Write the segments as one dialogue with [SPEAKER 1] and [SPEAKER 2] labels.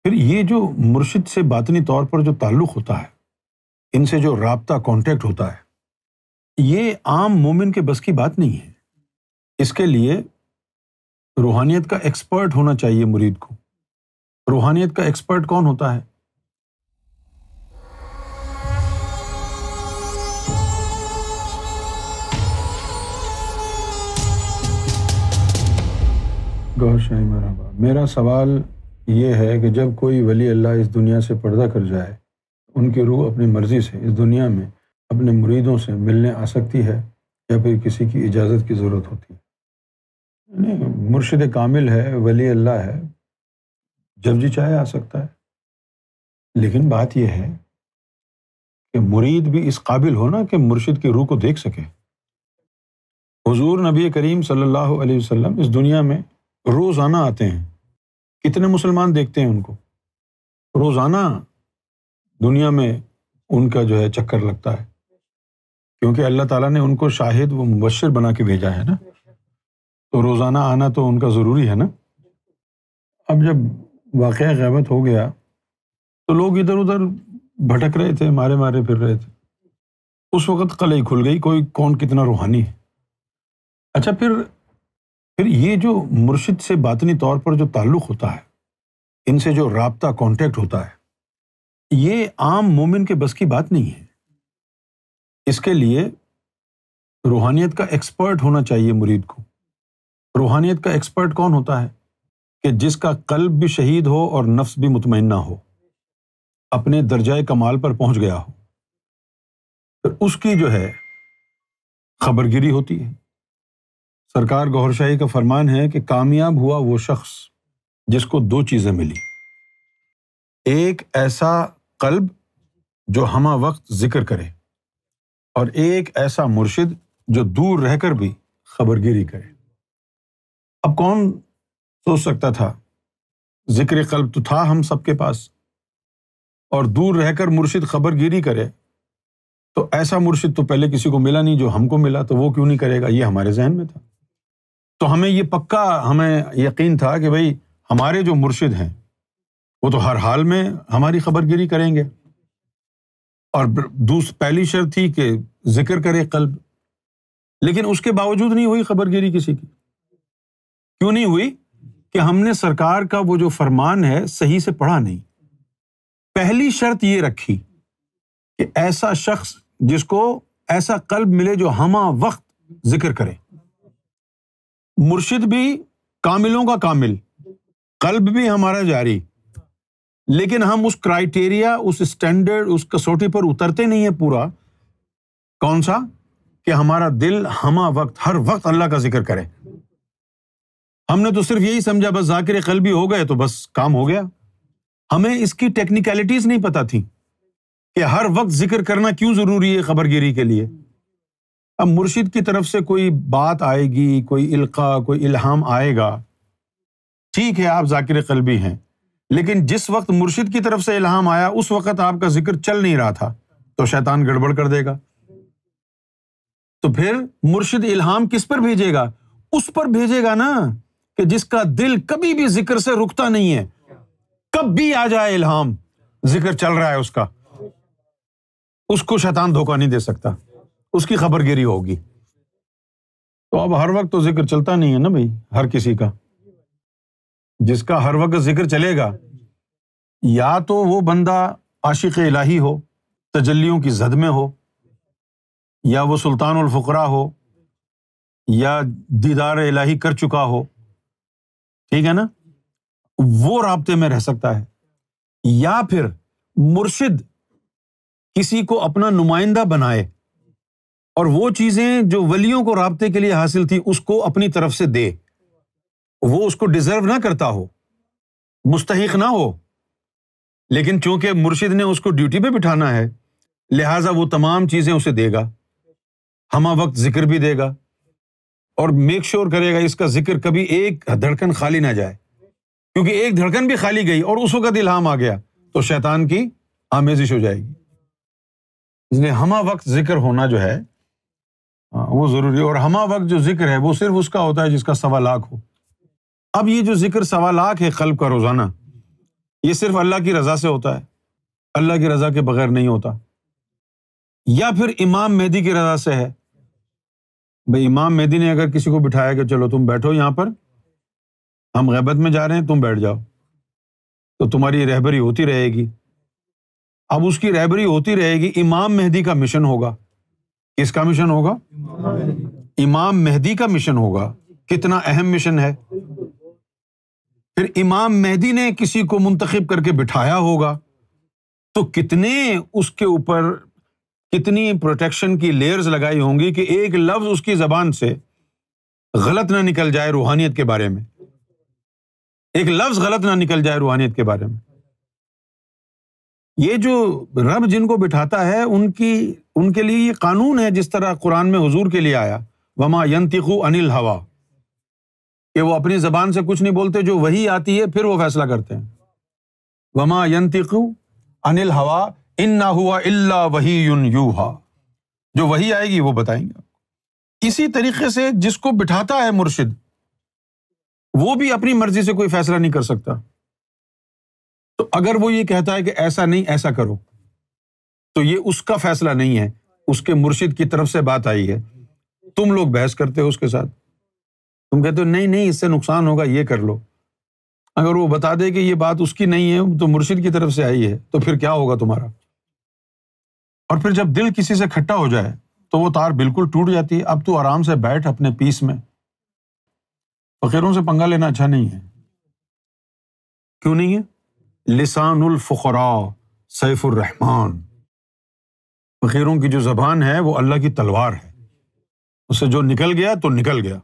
[SPEAKER 1] پھر یہ جو مرشد سے باطنی طور پر جو تعلق ہوتا ہے، ان سے جو رابطہ کانٹیکٹ ہوتا ہے، یہ عام مومن کے بس کی بات نہیں ہے۔ اس کے لیے روحانیت کا ایکسپرٹ ہونا چاہیے مرید کو۔ روحانیت کا ایکسپرٹ کون ہوتا ہے؟ گوھر شاہی مرحبا۔ میرا سوال یہ ہے کہ جب کوئی ولی اللہ اس دنیا سے پردہ کر جائے، ان کی روح اپنی مرضی سے اس دنیا میں اپنے مریدوں سے ملنے آ سکتی ہے یا پھر کسی کی اجازت کی ضرورت ہوتی ہے؟ مرشد کامل ہے، ولی اللہ ہے، جب جی چاہے آ سکتا ہے، لیکن بات یہ ہے کہ مرید بھی اس قابل ہو نا کہ مرشد کی روح کو دیکھ سکے۔ حضور نبی کریم صلی اللہ علیہ وسلم اس دنیا میں روزانہ آتے ہیں، کتنے مسلمان دیکھتے ہیں ان کو؟ روزانہ دنیا میں ان کا جو ہے چکر لگتا ہے، کیونکہ اللہ تعالیٰ نے ان کو شاہد و مبشر بنا کے بھیجا ہے نا، تو روزانہ آنا تو ان کا ضروری ہے نا۔ اب جب واقعہ غیبت ہو گیا تو لوگ ادھر ادھر بھٹک رہے تھے، مارے مارے پھر رہے تھے، اس وقت قلعی کھل گئی، کوئی کون کتنا روحانی ہے۔ اچھا، پھر یہ جو مرشد سے باطنی طور پر جو تعلق ہوتا ہے، ان سے جو رابطہ کانٹیکٹ ہوتا ہے، یہ عام مومن کے بس کی بات نہیں ہے۔ اس کے لیے روحانیت کا ایکسپرٹ ہونا چاہیے مرید کو۔ روحانیت کا ایکسپرٹ کون ہوتا ہے؟ کہ جس کا قلب بھی شہید ہو اور نفس بھی مطمئنہ ہو، اپنے درجۂ کمال پر پہنچ گیا ہو، پھر اس کی جو ہے خبر گیری ہوتی ہے۔ سرکار گوھر شاہی کا فرمان ہے کہ کامیاب ہوا وہ شخص جس کو دو چیزیں ملی: ایک ایسا قلب جو ہمہ وقت ذکر کرے، اور ایک ایسا مرشد جو دور رہ کر بھی خبر گیری کرے۔ اب کون سوچ سکتا تھا؟ ذکر قلب تو تھا ہم سب کے پاس، اور دور رہ کر مرشد خبر گیری کرے، تو ایسا مرشد تو پہلے کسی کو ملا نہیں جو ہم کو ملا، تو وہ کیوں نہیں کرے گا؟ یہ ہمارے ذہن میں تھا۔ تو ہمیں یہ پکا یقین تھا کہ بھئی ہمارے جو مرشد ہیں وہ تو ہر حال میں ہماری خبر گیری کریں گے، اور پہلی شرط تھی کہ ذکر کرے قلب، لیکن اس کے باوجود نہیں ہوئی خبر گیری کسی کی۔ کیوں نہیں ہوئی؟ کہ ہم نے سرکار کا وہ جو فرمان ہے صحیح سے پڑھا نہیں۔ پہلی شرط یہ رکھی کہ ایسا شخص جس کو ایسا قلب ملے جو ہمہ وقت ذکر کرے۔ مرشد بھی کاملوں کا کامل، قلب بھی ہمارا جاری، لیکن ہم اس کرائیٹیریا، اس اسٹینڈرڈ، اس کسوٹی پر اترتے نہیں ہیں پورا۔ کون سا؟ کہ ہمارا دل ہمہ وقت، ہر وقت اللہ کا ذکر کرے۔ ہم نے تو صرف یہی سمجھا بس ذاکر قلبی ہو گئے تو بس کام ہو گیا۔ ہمیں اس کی ٹیکنیکلٹیز نہیں پتہ تھی کہ ہر وقت ذکر کرنا کیوں ضروری ہے خبر گیری کے لیے۔ اب مرشد کی طرف سے کوئی بات آئے گی، کوئی القاء، کوئی الہام آئے گا، ٹھیک ہے آپ ذاکر قلبی ہیں، لیکن جس وقت مرشد کی طرف سے الہام آیا اس وقت آپ کا ذکر چل نہیں رہا تھا، تو شیطان گڑبڑ کر دے گا۔ تو پھر مرشد الہام کس پر بھیجے گا؟ اس پر بھیجے گا نا کہ جس کا دل کبھی بھی ذکر سے رکتا نہیں ہے، کب بھی آ جائے الہام، ذکر چل رہا ہے اس کا، اس کو شیطان دھوکہ نہیں دے سکتا، اس کی خبر گیری ہوگی۔ تو اب ہر وقت تو ذکر چلتا نہیں ہے نا بھائی ہر کسی کا۔ جس کا ہر وقت ذکر چلے گا، یا تو وہ بندہ عاشق الہی ہو، تجلیوں کی زد میں ہو، یا وہ سلطان الفقراء ہو، یا دیدار الہی کر چکا ہو، ٹھیک ہے نا، وہ رابطے میں رہ سکتا ہے۔ یا پھر مرشد کسی کو اپنا نمائندہ بنائے اور وہ چیزیں جو ولیوں کو رابطے کے لیے حاصل تھی اس کو اپنی طرف سے دے، وہ اس کو ڈیزرو نہ کرتا ہو، مستحق نہ ہو، لیکن چونکہ مرشد نے اس کو ڈیوٹی پہ بٹھانا ہے لہٰذا وہ تمام چیزیں اسے دے گا، ہمہ وقت ذکر بھی دے گا، اور میک شور کرے گا اس کا ذکر کبھی ایک دھڑکن خالی نہ جائے، کیونکہ ایک دھڑکن بھی خالی گئی اور اس وقت الہام آ گیا تو شیطان کی آمیزش ہو جائے گی۔ اس لیے ہمہ وقت ذکر ہونا جو ہے وہ ضروری ہے، اور ہمہ وقت جو ذکر ہے وہ صرف اس کا ہوتا ہے جس کا 1.25 لاکھ ہو۔ اب یہ جو ذکر 1.25 لاکھ ہے قلب کا روزانہ، یہ صرف اللہ کی رضا سے ہوتا ہے، اللہ کی رضا کے بغیر نہیں ہوتا، یا پھر امام مہدی کی رضا سے ہے۔ بھئی امام مہدی نے اگر کسی کو بٹھایا کہ چلو تم بیٹھو یہاں پر، ہم غیبت میں جا رہے ہیں، تم بیٹھ جاؤ، تو تمہاری رہبری ہوتی رہے گی۔ اب اس کی رہبری ہوتی رہے گی، امام مہدی کا مشن ہوگا۔ کس کا مشن ہوگا؟ امام مہدی کا مشن ہوگا۔ کتنا اہم مشن ہے۔ پھر امام مہدی نے کسی کو منتخب کر کے بٹھایا ہوگا، تو کتنے اس کے اوپر کتنی پروٹیکشن کی لیئرز لگائی ہوں گی کہ ایک لفظ اس کی زبان سے غلط نہ نکل جائے روحانیت کے بارے میں، ایک لفظ غلط نہ نکل جائے روحانیت کے بارے میں۔ یہ جو رب جن کو بٹھاتا ہے ان کے لیے یہ قانون ہے، جس طرح قرآن میں حضور کے لیے آیا وما ينطق عن الهوى، کہ وہ اپنی زبان سے کچھ نہیں بولتے، جو وحی آتی ہے پھر وہ فیصلہ کرتے ہیں۔ وما ينطق عن الهوى ان هو الا وحی یوحیٰ، جو وحی آئے گی وہ بتائیں گے۔ اسی طریقے سے جس کو بٹھاتا ہے مرشد، وہ بھی اپنی مرضی سے کوئی فیصلہ نہیں کر سکتا۔ تو اگر وہ یہ کہتا ہے کہ ایسا نہیں ایسا کرو، تو یہ اس کا فیصلہ نہیں ہے، اس کے مرشد کی طرف سے بات آئی ہے۔ تم لوگ بحث کرتے ہو اس کے ساتھ، تم کہتے ہو نہیں اس سے نقصان ہوگا، یہ کر لو۔ اگر وہ بتا دے کہ یہ بات اس کی نہیں ہے، تو مرشد کی طرف سے آئی ہے، تو پھر کیا ہوگا تمہارا؟ اور پھر جب دل کسی سے کھٹا ہو جائے تو وہ تار بالکل ٹوٹ جاتی ہے۔ اب تو آرام سے بیٹھ اپنے پیس میں۔ فقیروں سے پنگا لینا اچھا نہیں ہے۔ کیوں نہیں ہے؟ لسان الفقراء سیف الرحمن، فقیروں کی جو زبان ہے وہ اللہ کی تلوار ہے، اس سے جو نکل گیا تو نکل گیا۔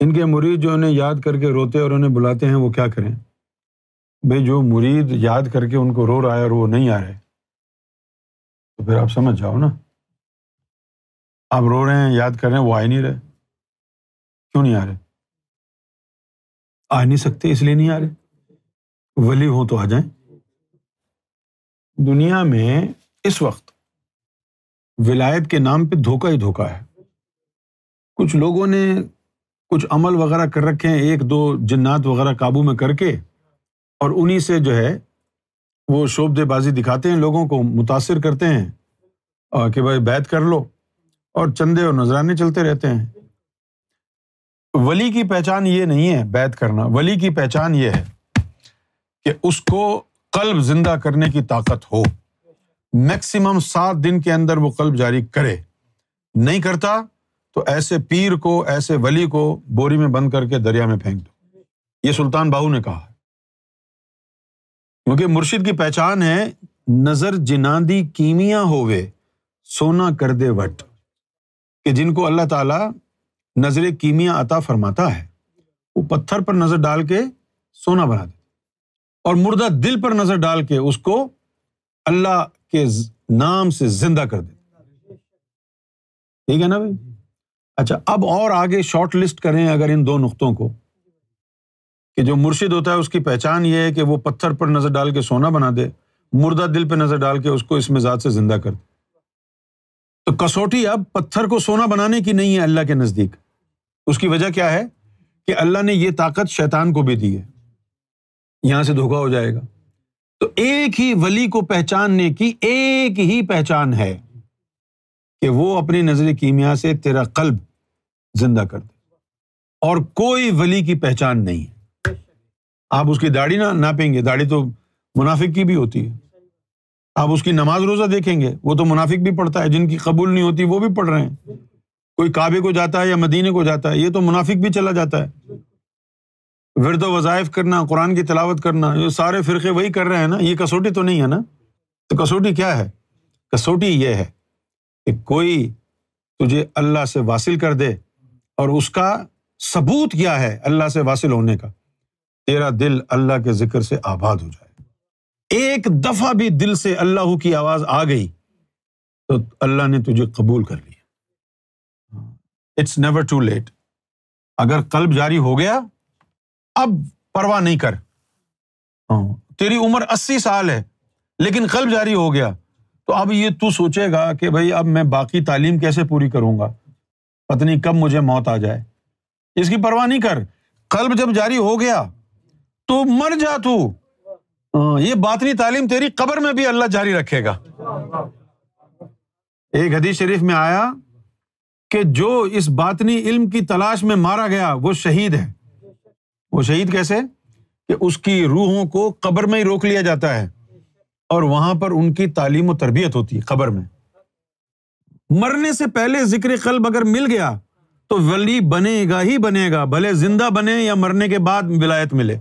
[SPEAKER 1] ان کے مرید جو انہیں یاد کر کے روتے اور انہیں بلاتے ہیں، وہ کیا کریں؟ بھئی جو مرید یاد کر کے ان کو رو رہا ہے اور وہ نہیں آ رہے، تو پھر آپ سمجھ جاؤ نا، آپ رو رہے ہیں، یاد کر رہے ہیں، وہ آ ہی نہیں رہے۔ کیوں نہیں آ رہے؟ آ نہیں سکتے اس لیے نہیں آ رہے۔ ولی ہو تو آ جائیں۔ دنیا میں اس وقت ولایت کے نام پہ دھوکہ ہی دھوکہ ہے۔ کچھ لوگوں نے کچھ عمل وغیرہ کر رکھے ہیں، ایک دو جنات وغیرہ قابو میں کر کے، اور انہی سے جو ہے وہ شعبدے بازی دکھاتے ہیں، لوگوں کو متاثر کرتے ہیں، اور کہ بھائی بیعت کر لو، اور چندے اور نذرانے چلتے رہتے ہیں۔ ولی کی پہچان یہ نہیں ہے بیعت کرنا، ولی کی پہچان یہ ہے کہ اس کو قلب زندہ کرنے کی طاقت ہو، میکسیمم 7 دن کے اندر وہ قلب جاری کرے۔ نہیں کرتا تو ایسے پیر کو، ایسے ولی کو بوری میں بند کر کے دریا میں پھینک دو۔ یہ سلطان باہو نے کہا ہے، کیونکہ مرشد کی پہچان ہے نظر جناندی کیمیا ہووے سونا کر دے وٹ، کہ جن کو اللہ تعالیٰ نظر کیمیا عطا فرماتا ہے، وہ پتھر پر نظر ڈال کے سونا بنا دیتے، اور مردہ دل پر نظر ڈال کے اس کو اللہ کے نام سے زندہ کر دیتے۔ ٹھیک ہے نا بھائی؟ اچھا، اب اور آگے شارٹ لسٹ کریں اگر ان 2 نقطوں کو، کہ جو مرشد ہوتا ہے اس کی پہچان یہ ہے کہ وہ پتھر پر نظر ڈال کے سونا بنا دے، مردہ دل پہ نظر ڈال کے اس کو اس مزاج سے زندہ کر دے۔ تو کسوٹی اب پتھر کو سونا بنانے کی نہیں ہے اللہ کے نزدیک۔ اس کی وجہ کیا ہے کہ اللہ نے یہ طاقت شیطان کو بھی دی ہے، یہاں سے دھوکا ہو جائے گا۔ تو ایک ہی ولی کو پہچاننے کی ایک ہی پہچان ہے کہ وہ اپنی نظر کیمیا سے تیرا قلب زندہ کر دے، اور کوئی ولی کی پہچان نہیں ہے۔ آپ اس کی داڑھی نہ ناپیں گے، داڑھی تو منافق کی بھی ہوتی ہے۔ آپ اس کی نماز روزہ دیکھیں گے، وہ تو منافق بھی پڑھتا ہے، جن کی قبول نہیں ہوتی وہ بھی پڑھ رہے ہیں۔ کوئی کعبے کو جاتا ہے یا مدینے کو جاتا ہے، یہ تو منافق بھی چلا جاتا ہے۔ ورد و وظائف کرنا، قرآن کی تلاوت کرنا، یہ سارے فرقے وہی کر رہے ہیں نا، یہ کسوٹی تو نہیں ہے نا۔ تو کسوٹی کیا ہے؟ کسوٹی یہ ہے کہ کوئی تجھے اللہ سے واصل کر دے، اور اس کا ثبوت کیا ہے اللہ سے واصل ہونے کا؟ تیرا دل اللہ کے ذکر سے آباد ہو جائے۔ ایک دفعہ بھی دل سے اللہ کی آواز آ گئی تو اللہ نے تجھے قبول کر لیا۔ It's never too late. اگر قلب جاری ہو گیا، اب پرواہ نہیں کر۔ تیری عمر 80 سال ہے لیکن قلب جاری ہو گیا، تو اب یہ تو سوچے گا کہ بھائی اب میں باقی تعلیم کیسے پوری کروں گا، پتہ نہیں کب مجھے موت آ جائے۔ اس کی پرواہ نہیں کر۔ قلب جب جاری ہو گیا تو مر جا تو، یہ باطنی تعلیم تیری قبر میں بھی اللہ جاری رکھے گا۔ ایک حدیث شریف میں آیا کہ جو اس باطنی علم کی تلاش میں مارا گیا وہ شہید ہے۔ وہ شہید کیسے؟ کہ اس کی روحوں کو قبر میں ہی روک لیا جاتا ہے اور وہاں پر ان کی تعلیم و تربیت ہوتی ہے قبر میں۔ مرنے سے پہلے ذکر قلب اگر مل گیا تو ولی بنے گا ہی بنے گا، بھلے زندہ بنے یا مرنے کے بعد ولایت ملے۔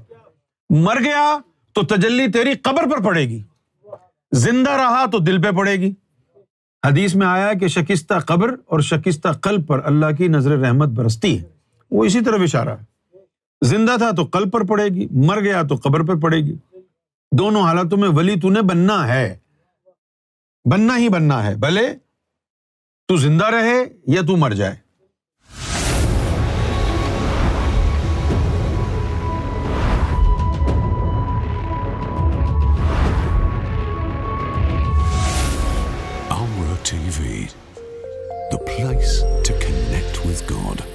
[SPEAKER 1] مر گیا تو تجلی تیری قبر پر پڑے گی، زندہ رہا تو دل پہ پڑے گی۔ حدیث میں آیا کہ شکستہ قبر اور شکستہ قلب پر اللہ کی نظر رحمت برستی ہے، وہ اسی طرف اشارہ ہے۔ زندہ تھا تو قلب پر پڑے گی، مر گیا تو قبر پر پڑے گی۔ دونوں حالتوں میں ولی تو نے بننا ہے، بننا ہی بننا ہے، بھلے تو زندہ رہے یا تو مر جائے۔
[SPEAKER 2] TV, the place to connect with God.